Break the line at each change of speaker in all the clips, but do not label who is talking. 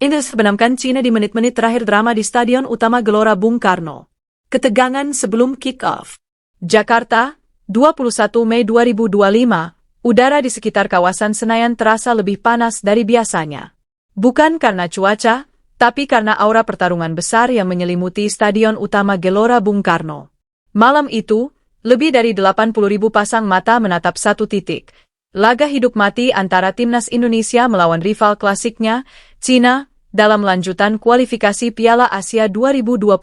Inggris benamkan Cina di menit-menit terakhir drama di Stadion Utama Gelora Bung Karno. Ketegangan sebelum kick-off. Jakarta, 21 Mei 2025, udara di sekitar kawasan Senayan terasa lebih panas dari biasanya. Bukan karena cuaca, tapi karena aura pertarungan besar yang menyelimuti Stadion Utama Gelora Bung Karno. Malam itu, lebih dari 80.000 pasang mata menatap satu titik. Laga hidup mati antara timnas Indonesia melawan rival klasiknya, Cina, dalam lanjutan kualifikasi Piala Asia 2027.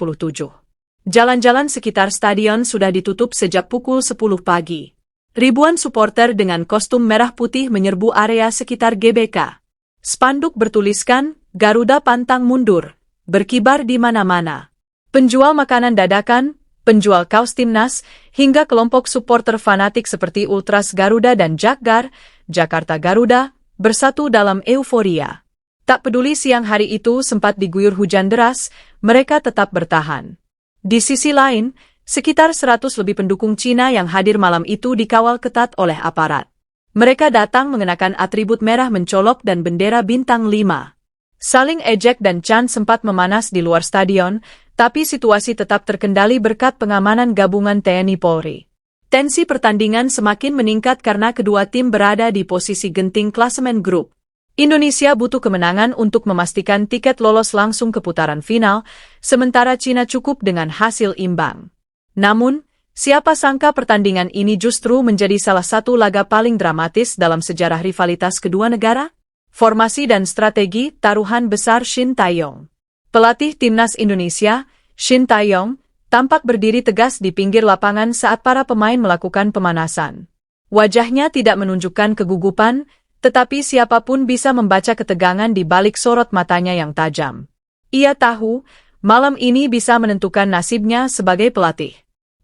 Jalan-jalan sekitar stadion sudah ditutup sejak pukul 10 pagi. Ribuan supporter dengan kostum merah putih menyerbu area sekitar GBK. Spanduk bertuliskan, Garuda pantang mundur, berkibar di mana-mana. Penjual makanan dadakan, penjual kaos timnas, hingga kelompok supporter fanatik seperti Ultras Garuda dan Jakgar, Jakarta Garuda, bersatu dalam euforia. Tak peduli siang hari itu sempat diguyur hujan deras, mereka tetap bertahan. Di sisi lain, sekitar 100 lebih pendukung Cina yang hadir malam itu dikawal ketat oleh aparat. Mereka datang mengenakan atribut merah mencolok dan bendera bintang 5. Saling ejek dan can sempat memanas di luar stadion, tapi situasi tetap terkendali berkat pengamanan gabungan TNI Polri. Tensi pertandingan semakin meningkat karena kedua tim berada di posisi genting klasemen grup. Indonesia butuh kemenangan untuk memastikan tiket lolos langsung ke putaran final, sementara Cina cukup dengan hasil imbang. Namun, siapa sangka pertandingan ini justru menjadi salah satu laga paling dramatis dalam sejarah rivalitas kedua negara? Formasi dan strategi taruhan besar Shin Tae-yong. Pelatih timnas Indonesia, Shin Tae-yong, tampak berdiri tegas di pinggir lapangan saat para pemain melakukan pemanasan. Wajahnya tidak menunjukkan kegugupan, tetapi siapapun bisa membaca ketegangan di balik sorot matanya yang tajam. Ia tahu, malam ini bisa menentukan nasibnya sebagai pelatih.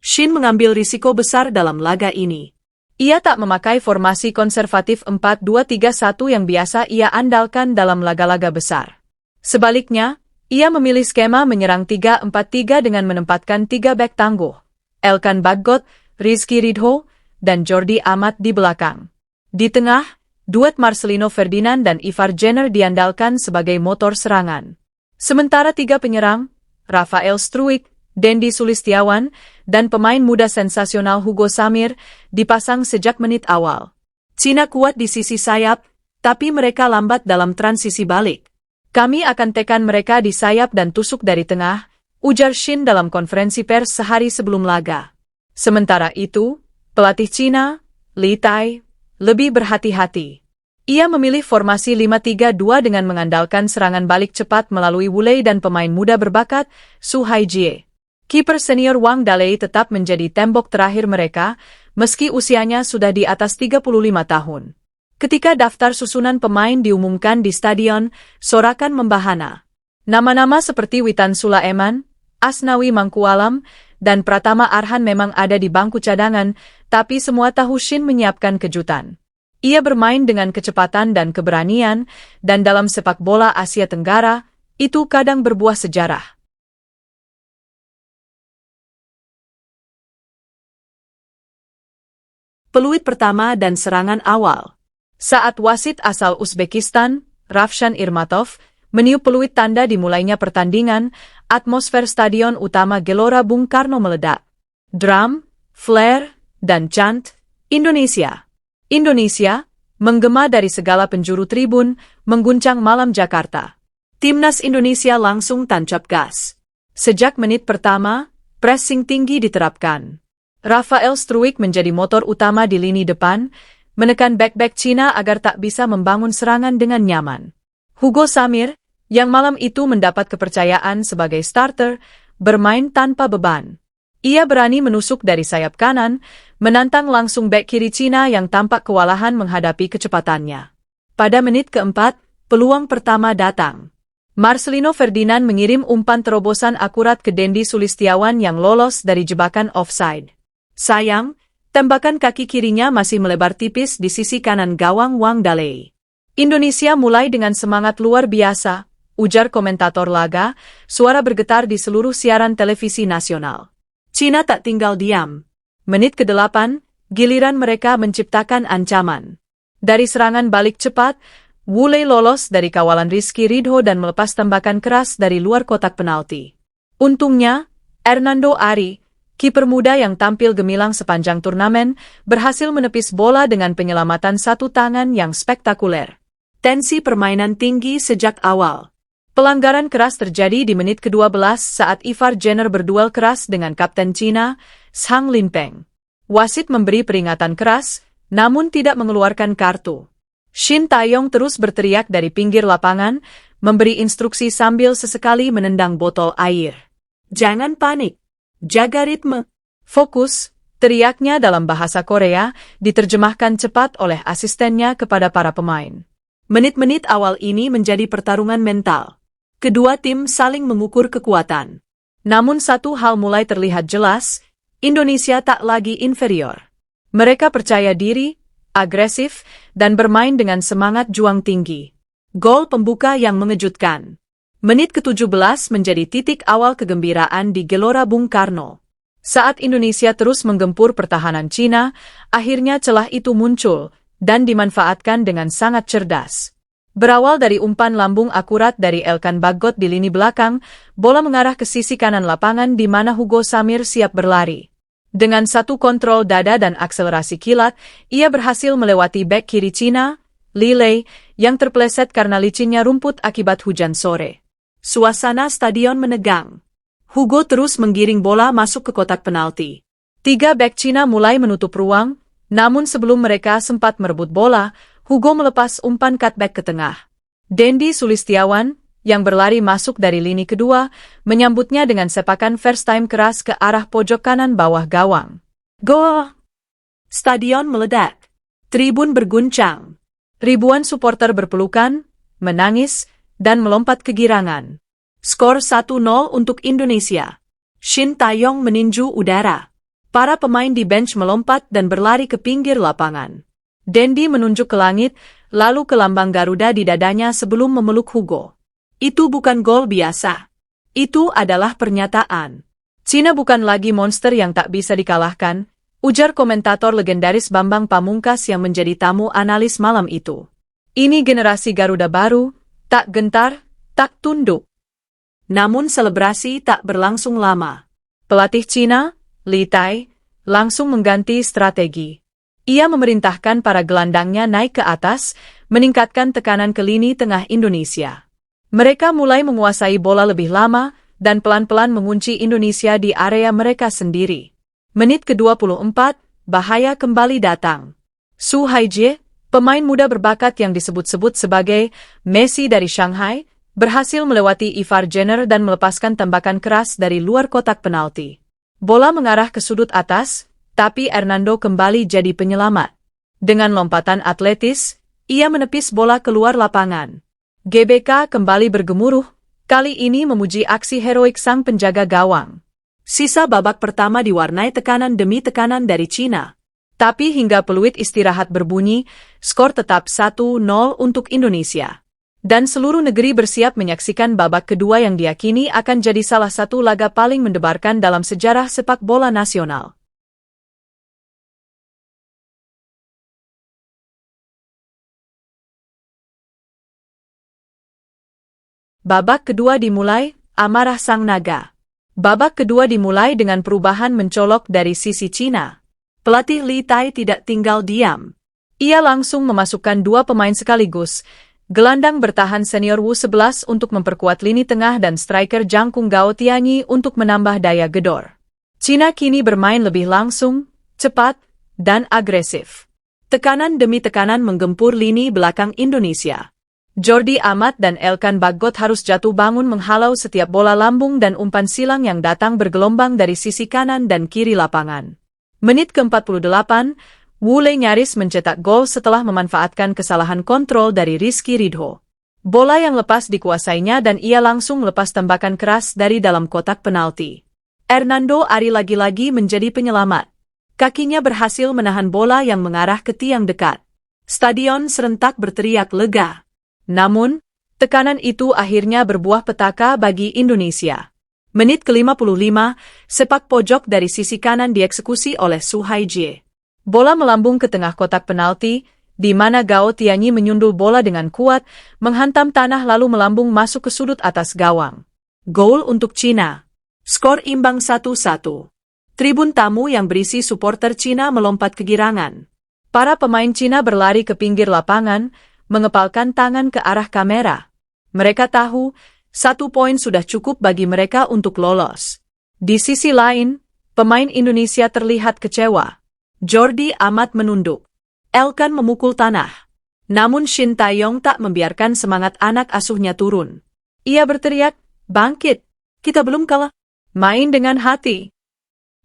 Shin mengambil risiko besar dalam laga ini. Ia tak memakai formasi konservatif 4-2-3-1 yang biasa ia andalkan dalam laga-laga besar. Sebaliknya, ia memilih skema menyerang 3-4-3 dengan menempatkan 3 bek tangguh, Elkan Bagot, Rizky Ridho, dan Jordi Amat di belakang. Di tengah, duet Marcelino Ferdinand dan Ivar Jenner diandalkan sebagai motor serangan. Sementara 3 penyerang, Rafael Struijk, Dendi Sulistiawan, dan pemain muda sensasional Hugo Samir, dipasang sejak menit awal. Cina kuat di sisi sayap, tapi mereka lambat dalam transisi balik. Kami akan tekan mereka di sayap dan tusuk dari tengah, ujar Shin dalam konferensi pers sehari sebelum laga. Sementara itu, pelatih Cina, Li Tai, lebih berhati-hati. Ia memilih formasi 5-3-2 dengan mengandalkan serangan balik cepat melalui Wu Lei dan pemain muda berbakat, Su Haijie. Kiper senior Wang Dalei tetap menjadi tembok terakhir mereka, meski usianya sudah di atas 35 tahun. Ketika daftar susunan pemain diumumkan di stadion, sorakan membahana. Nama-nama seperti Witan Sulaiman, Asnawi Mangkualam, dan Pratama Arhan memang ada di bangku cadangan, tapi semua tahu Shin menyiapkan kejutan. Ia bermain dengan kecepatan dan keberanian, dan dalam sepak bola Asia Tenggara, itu kadang berbuah sejarah. Peluit pertama dan serangan awal. Saat wasit asal Uzbekistan, Ravshan Irmatov, meniup peluit tanda dimulainya pertandingan, atmosfer Stadion Utama Gelora Bung Karno meledak. Drum, flare, dan chant, Indonesia. Indonesia, menggema dari segala penjuru tribun, mengguncang malam Jakarta. Timnas Indonesia langsung tancap gas. Sejak menit pertama, pressing tinggi diterapkan. Rafael Struijk menjadi motor utama di lini depan, menekan bek-bek Cina agar tak bisa membangun serangan dengan nyaman. Hugo Samir, yang malam itu mendapat kepercayaan sebagai starter, bermain tanpa beban. Ia berani menusuk dari sayap kanan, menantang langsung bek kiri Cina yang tampak kewalahan menghadapi kecepatannya. Pada menit keempat, peluang pertama datang. Marcelino Ferdinand mengirim umpan terobosan akurat ke Dendi Sulistiawan yang lolos dari jebakan offside. Sayang, tembakan kaki kirinya masih melebar tipis di sisi kanan gawang Wang Dalei. Indonesia mulai dengan semangat luar biasa, ujar komentator laga, suara bergetar di seluruh siaran televisi nasional. Cina tak tinggal diam. Menit ke-8, giliran mereka menciptakan ancaman. Dari serangan balik cepat, Wu Lei lolos dari kawalan Rizky Ridho dan melepas tembakan keras dari luar kotak penalti. Untungnya, Hernando Ari, kiper muda yang tampil gemilang sepanjang turnamen, berhasil menepis bola dengan penyelamatan satu tangan yang spektakuler. Tensi permainan tinggi sejak awal. Pelanggaran keras terjadi di menit ke-12 saat Ivar Jenner berduel keras dengan kapten Cina, Zhang Linpeng. Wasit memberi peringatan keras, namun tidak mengeluarkan kartu. Shin Taeyong terus berteriak dari pinggir lapangan, memberi instruksi sambil sesekali menendang botol air. Jangan panik. Jaga ritme. Fokus, teriaknya dalam bahasa Korea, diterjemahkan cepat oleh asistennya kepada para pemain. Menit-menit awal ini menjadi pertarungan mental. Kedua tim saling mengukur kekuatan. Namun satu hal mulai terlihat jelas, Indonesia tak lagi inferior. Mereka percaya diri, agresif, dan bermain dengan semangat juang tinggi. Gol pembuka yang mengejutkan. Menit ke-17 menjadi titik awal kegembiraan di Gelora Bung Karno. Saat Indonesia terus menggempur pertahanan Cina, akhirnya celah itu muncul dan dimanfaatkan dengan sangat cerdas. Berawal dari umpan lambung akurat dari Elkan Bagot di lini belakang, bola mengarah ke sisi kanan lapangan di mana Hugo Samir siap berlari. Dengan satu kontrol dada dan akselerasi kilat, ia berhasil melewati bek kiri Cina, Li Lei, yang terpeleset karena licinnya rumput akibat hujan sore. Suasana stadion menegang. Hugo terus menggiring bola masuk ke kotak penalti. Tiga bek Cina mulai menutup ruang, namun sebelum mereka sempat merebut bola, Hugo melepas umpan cutback ke tengah. Dendi Sulistiawan, yang berlari masuk dari lini kedua, menyambutnya dengan sepakan first time keras ke arah pojok kanan bawah gawang. Gol! Stadion meledak. Tribun berguncang. Ribuan supporter berpelukan, menangis, dan melompat kegirangan. Skor 1-0 untuk Indonesia. Shin Taeyong meninju udara. Para pemain di bench melompat dan berlari ke pinggir lapangan. Dendi menunjuk ke langit, lalu ke lambang Garuda di dadanya sebelum memeluk Hugo. Itu bukan gol biasa. Itu adalah pernyataan. Cina bukan lagi monster yang tak bisa dikalahkan, ujar komentator legendaris Bambang Pamungkas yang menjadi tamu analis malam itu. Ini generasi Garuda baru, tak gentar, tak tunduk. Namun selebrasi tak berlangsung lama. Pelatih Cina, Li Tai, langsung mengganti strategi. Ia memerintahkan para gelandangnya naik ke atas, meningkatkan tekanan ke lini tengah Indonesia. Mereka mulai menguasai bola lebih lama dan pelan-pelan mengunci Indonesia di area mereka sendiri. Menit ke-24, bahaya kembali datang. Su Haijie, pemain muda berbakat yang disebut-sebut sebagai Messi dari Shanghai, berhasil melewati Ivar Jenner dan melepaskan tembakan keras dari luar kotak penalti. Bola mengarah ke sudut atas, tapi Hernando kembali jadi penyelamat. Dengan lompatan atletis, ia menepis bola keluar lapangan. GBK kembali bergemuruh, kali ini memuji aksi heroik sang penjaga gawang. Sisa babak pertama diwarnai tekanan demi tekanan dari Cina. Tapi hingga peluit istirahat berbunyi, skor tetap 1-0 untuk Indonesia. Dan seluruh negeri bersiap menyaksikan babak kedua yang diyakini akan jadi salah satu laga paling mendebarkan dalam sejarah sepak bola nasional. Babak kedua dimulai, amarah sang naga. Babak kedua dimulai dengan perubahan mencolok dari sisi Cina. Pelatih Li Tai tidak tinggal diam. Ia langsung memasukkan dua pemain sekaligus, gelandang bertahan senior Wu 11 untuk memperkuat lini tengah dan striker Jang Kung Gao Tianyi untuk menambah daya gedor. Cina kini bermain lebih langsung, cepat, dan agresif. Tekanan demi tekanan menggempur lini belakang Indonesia. Jordi Amat dan Elkan Bagot harus jatuh bangun menghalau setiap bola lambung dan umpan silang yang datang bergelombang dari sisi kanan dan kiri lapangan. Menit ke-48, Wu Lei nyaris mencetak gol setelah memanfaatkan kesalahan kontrol dari Rizky Ridho. Bola yang lepas dikuasainya dan ia langsung melepas tembakan keras dari dalam kotak penalti. Hernando Ari lagi-lagi menjadi penyelamat. Kakinya berhasil menahan bola yang mengarah ke tiang dekat. Stadion serentak berteriak lega. Namun, tekanan itu akhirnya berbuah petaka bagi Indonesia. Menit ke-55, sepak pojok dari sisi kanan dieksekusi oleh Su Haijie. Bola melambung ke tengah kotak penalti, di mana Gao Tianyi menyundul bola dengan kuat, menghantam tanah lalu melambung masuk ke sudut atas gawang. Gol untuk Cina. Skor imbang 1-1. Tribun tamu yang berisi suporter Cina melompat kegirangan. Para pemain Cina berlari ke pinggir lapangan, mengepalkan tangan ke arah kamera. Mereka tahu, 1 poin sudah cukup bagi mereka untuk lolos. Di sisi lain, pemain Indonesia terlihat kecewa. Jordi Amat menunduk. Elkan memukul tanah. Namun Shin Taeyong tak membiarkan semangat anak asuhnya turun. Ia berteriak, "Bangkit! Kita belum kalah. Main dengan hati."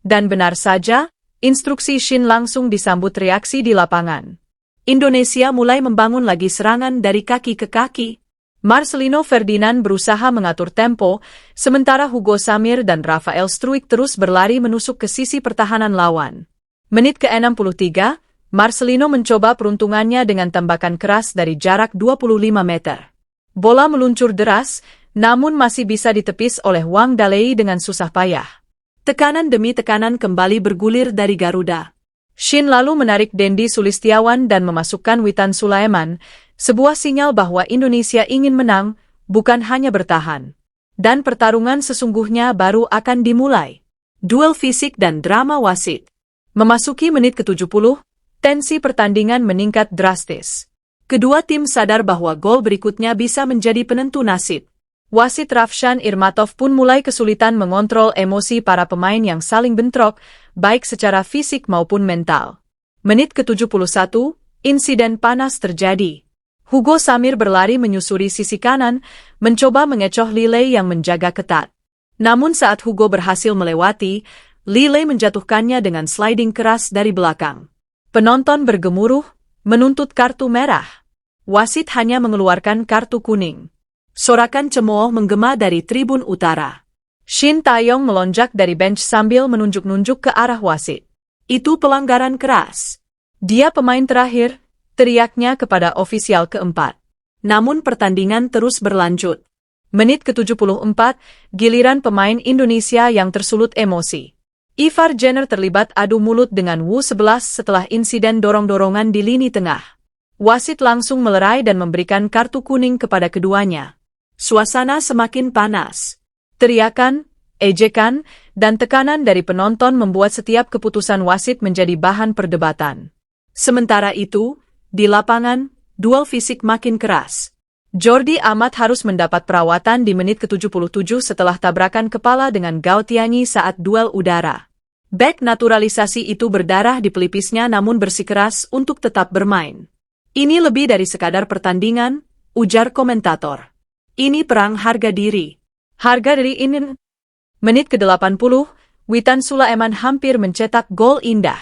Dan benar saja, instruksi Shin langsung disambut reaksi di lapangan. Indonesia mulai membangun lagi serangan dari kaki ke kaki. Marcelino Ferdinand berusaha mengatur tempo, sementara Hugo Samir dan Rafael Struijk terus berlari menusuk ke sisi pertahanan lawan. Menit ke-63, Marcelino mencoba peruntungannya dengan tembakan keras dari jarak 25 meter. Bola meluncur deras, namun masih bisa ditepis oleh Wang Dalei dengan susah payah. Tekanan demi tekanan kembali bergulir dari Garuda. Shin lalu menarik Dendi Sulistiawan dan memasukkan Witan Sulaiman, sebuah sinyal bahwa Indonesia ingin menang, bukan hanya bertahan. Dan pertarungan sesungguhnya baru akan dimulai. Duel fisik dan drama wasit. Memasuki menit ke-70, tensi pertandingan meningkat drastis. Kedua tim sadar bahwa gol berikutnya bisa menjadi penentu nasib. Wasit Rafshan Irmatov pun mulai kesulitan mengontrol emosi para pemain yang saling bentrok, baik secara fisik maupun mental. Menit ke-71, insiden panas terjadi. Hugo Samir berlari menyusuri sisi kanan, mencoba mengecoh Lille yang menjaga ketat. Namun saat Hugo berhasil melewati, Lille menjatuhkannya dengan sliding keras dari belakang. Penonton bergemuruh, menuntut kartu merah. Wasit hanya mengeluarkan kartu kuning. Sorakan cemooh menggema dari tribun utara. Shin Taeyong melonjak dari bench sambil menunjuk-nunjuk ke arah wasit. Itu pelanggaran keras. Dia pemain terakhir, teriaknya kepada ofisial keempat. Namun pertandingan terus berlanjut. Menit ke-74, giliran pemain Indonesia yang tersulut emosi. Ivar Jenner terlibat adu mulut dengan Wu 11 setelah insiden dorong-dorongan di lini tengah. Wasit langsung melerai dan memberikan kartu kuning kepada keduanya. Suasana semakin panas. Teriakan, ejekan, dan tekanan dari penonton membuat setiap keputusan wasit menjadi bahan perdebatan. Sementara itu, di lapangan, duel fisik makin keras. Jordi Amat harus mendapat perawatan di menit ke-77 setelah tabrakan kepala dengan Gao Tianyi saat duel udara. Bek naturalisasi itu berdarah di pelipisnya namun bersikeras untuk tetap bermain. Ini lebih dari sekadar pertandingan, ujar komentator. Ini perang harga diri. Harga diri ini. Menit ke-80, Witan Sulaiman hampir mencetak gol indah.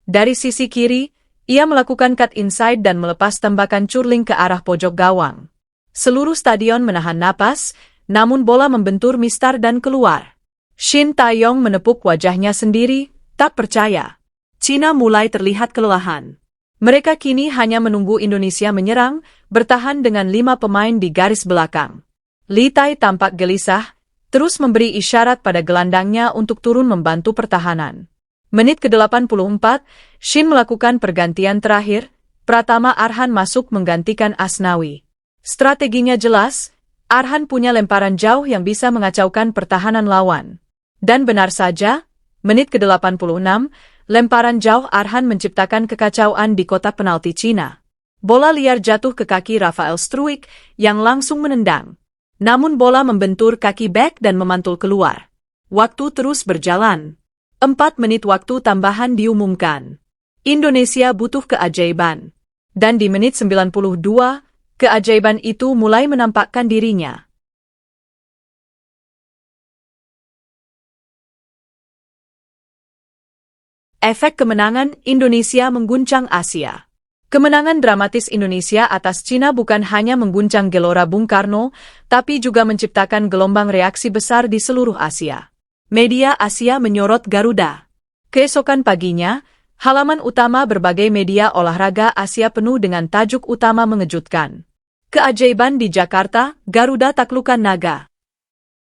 Dari sisi kiri, ia melakukan cut inside dan melepas tembakan curling ke arah pojok gawang. Seluruh stadion menahan napas, namun bola membentur mistar dan keluar. Shin Taeyong menepuk wajahnya sendiri, tak percaya. Cina mulai terlihat kelelahan. Mereka kini hanya menunggu Indonesia menyerang, bertahan dengan 5 pemain di garis belakang. Li Tai tampak gelisah, terus memberi isyarat pada gelandangnya untuk turun membantu pertahanan. Menit ke-84, Shin melakukan pergantian terakhir, Pratama Arhan masuk menggantikan Asnawi. Strateginya jelas, Arhan punya lemparan jauh yang bisa mengacaukan pertahanan lawan. Dan benar saja, menit ke-86, lemparan jauh Arhan menciptakan kekacauan di kotak penalti Cina. Bola liar jatuh ke kaki Rafael Struijk yang langsung menendang. Namun bola membentur kaki bek dan memantul keluar. Waktu terus berjalan. 4 menit waktu tambahan diumumkan. Indonesia butuh keajaiban. Dan di menit 92, keajaiban itu mulai menampakkan dirinya. Efek kemenangan Indonesia mengguncang Asia. Kemenangan dramatis Indonesia atas Cina bukan hanya mengguncang Gelora Bung Karno, tapi juga menciptakan gelombang reaksi besar di seluruh Asia. Media Asia menyorot Garuda. Keesokan paginya, halaman utama berbagai media olahraga Asia penuh dengan tajuk utama mengejutkan. Keajaiban di Jakarta, Garuda taklukan naga.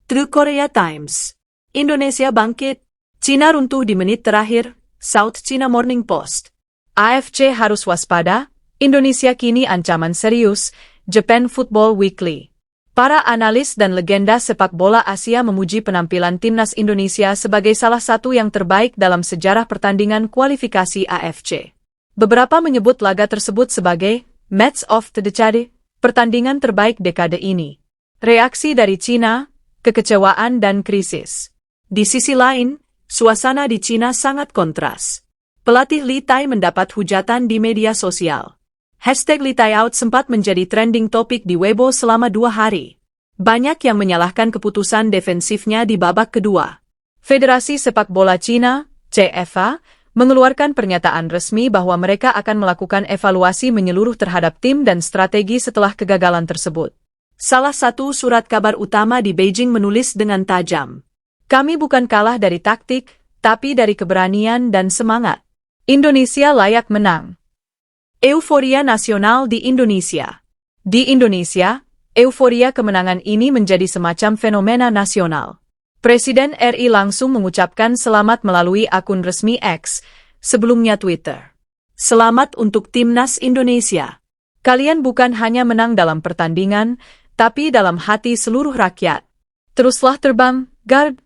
True Korea Times. Indonesia bangkit. Cina runtuh di menit terakhir, South China Morning Post. AFC harus waspada, Indonesia kini ancaman serius, Japan Football Weekly. Para analis dan legenda sepak bola Asia memuji penampilan timnas Indonesia sebagai salah satu yang terbaik dalam sejarah pertandingan kualifikasi AFC. Beberapa menyebut laga tersebut sebagai Match of the Decade, pertandingan terbaik dekade ini. Reaksi dari Cina, kekecewaan dan krisis. Di sisi lain, suasana di Cina sangat kontras. Pelatih Li Tai mendapat hujatan di media sosial. #Li Tai Out sempat menjadi trending topik di Weibo selama 2 hari. Banyak yang menyalahkan keputusan defensifnya di babak kedua. Federasi Sepak Bola Cina, CFA, mengeluarkan pernyataan resmi bahwa mereka akan melakukan evaluasi menyeluruh terhadap tim dan strategi setelah kegagalan tersebut. Salah satu surat kabar utama di Beijing menulis dengan tajam, "Kami bukan kalah dari taktik, tapi dari keberanian dan semangat. Indonesia layak menang." Euforia nasional di Indonesia. Di Indonesia, euforia kemenangan ini menjadi semacam fenomena nasional. Presiden RI langsung mengucapkan selamat melalui akun resmi X, sebelumnya Twitter. "Selamat untuk Timnas Indonesia. Kalian bukan hanya menang dalam pertandingan, tapi dalam hati seluruh rakyat. Teruslah terbang, Gard."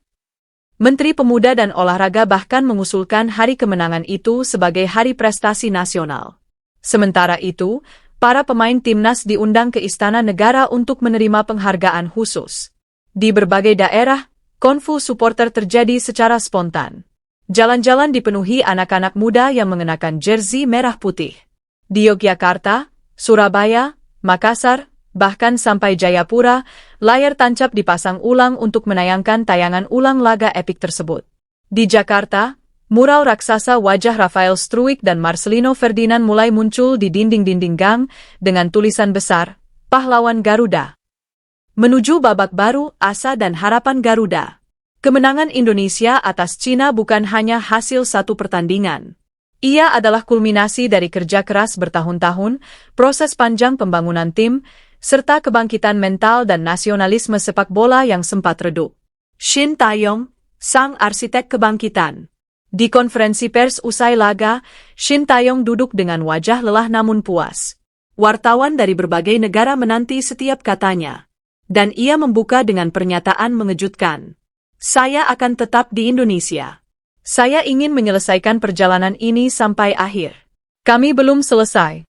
Menteri Pemuda dan Olahraga bahkan mengusulkan hari kemenangan itu sebagai hari prestasi nasional. Sementara itu, para pemain timnas diundang ke Istana Negara untuk menerima penghargaan khusus. Di berbagai daerah, konvoy supporter terjadi secara spontan. Jalan-jalan dipenuhi anak-anak muda yang mengenakan jersey merah putih. Di Yogyakarta, Surabaya, Makassar, bahkan sampai Jayapura, layar tancap dipasang ulang untuk menayangkan tayangan ulang laga epik tersebut. Di Jakarta, mural raksasa wajah Rafael Struwik dan Marcelino Ferdinand mulai muncul di dinding-dinding gang dengan tulisan besar, "Pahlawan Garuda." Menuju babak baru, asa dan harapan Garuda. Kemenangan Indonesia atas Cina bukan hanya hasil satu pertandingan. Ia adalah kulminasi dari kerja keras bertahun-tahun, proses panjang pembangunan tim, serta kebangkitan mental dan nasionalisme sepak bola yang sempat redup. Shin Tae-yong, sang arsitek kebangkitan. Di konferensi pers usai laga, Shin Tae-yong duduk dengan wajah lelah namun puas. Wartawan dari berbagai negara menanti setiap katanya. Dan ia membuka dengan pernyataan mengejutkan. "Saya akan tetap di Indonesia. Saya ingin menyelesaikan perjalanan ini sampai akhir. Kami belum selesai."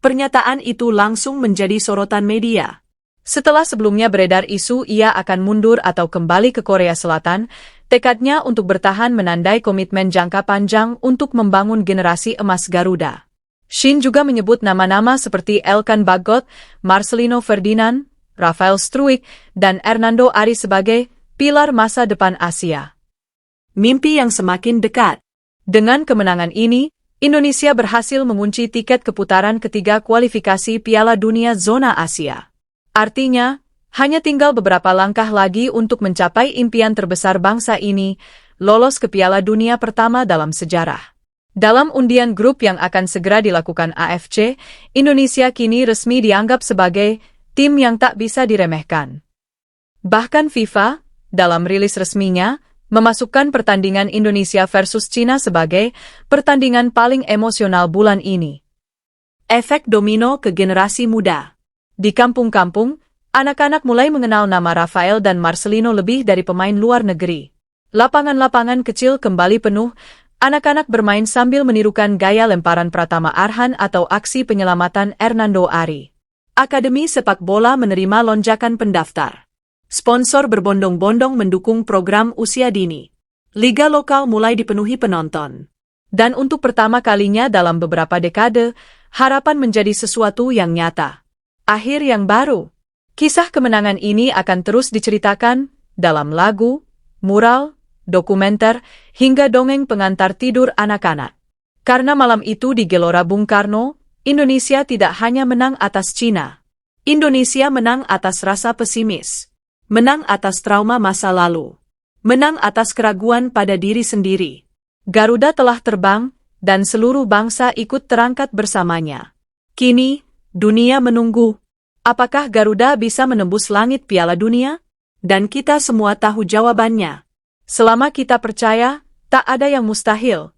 Pernyataan itu langsung menjadi sorotan media. Setelah sebelumnya beredar isu ia akan mundur atau kembali ke Korea Selatan, tekadnya untuk bertahan menandai komitmen jangka panjang untuk membangun generasi emas Garuda. Shin juga menyebut nama-nama seperti Elkan Bagot, Marcelino Ferdinand, Rafael Struwik, dan Hernando Ari sebagai pilar masa depan Asia. Mimpi yang semakin dekat. Dengan kemenangan ini, Indonesia berhasil mengunci tiket ke putaran ketiga kualifikasi Piala Dunia Zona Asia. Artinya, hanya tinggal beberapa langkah lagi untuk mencapai impian terbesar bangsa ini, lolos ke Piala Dunia pertama dalam sejarah. Dalam undian grup yang akan segera dilakukan AFC, Indonesia kini resmi dianggap sebagai tim yang tak bisa diremehkan. Bahkan FIFA, dalam rilis resminya, memasukkan pertandingan Indonesia versus Cina sebagai pertandingan paling emosional bulan ini. Efek domino ke generasi muda. Di kampung-kampung, anak-anak mulai mengenal nama Rafael dan Marcelino lebih dari pemain luar negeri. Lapangan-lapangan kecil kembali penuh, anak-anak bermain sambil menirukan gaya lemparan Pratama Arhan atau aksi penyelamatan Hernando Ari. Akademi sepak bola menerima lonjakan pendaftar. Sponsor berbondong-bondong mendukung program usia dini. Liga lokal mulai dipenuhi penonton. Dan untuk pertama kalinya dalam beberapa dekade, harapan menjadi sesuatu yang nyata. Akhir yang baru. Kisah kemenangan ini akan terus diceritakan dalam lagu, mural, dokumenter, hingga dongeng pengantar tidur anak-anak. Karena malam itu di Gelora Bung Karno, Indonesia tidak hanya menang atas Cina. Indonesia menang atas rasa pesimis. Menang atas trauma masa lalu. Menang atas keraguan pada diri sendiri. Garuda telah terbang, dan seluruh bangsa ikut terangkat bersamanya. Kini, dunia menunggu. Apakah Garuda bisa menembus langit Piala Dunia? Dan kita semua tahu jawabannya. Selama kita percaya, tak ada yang mustahil.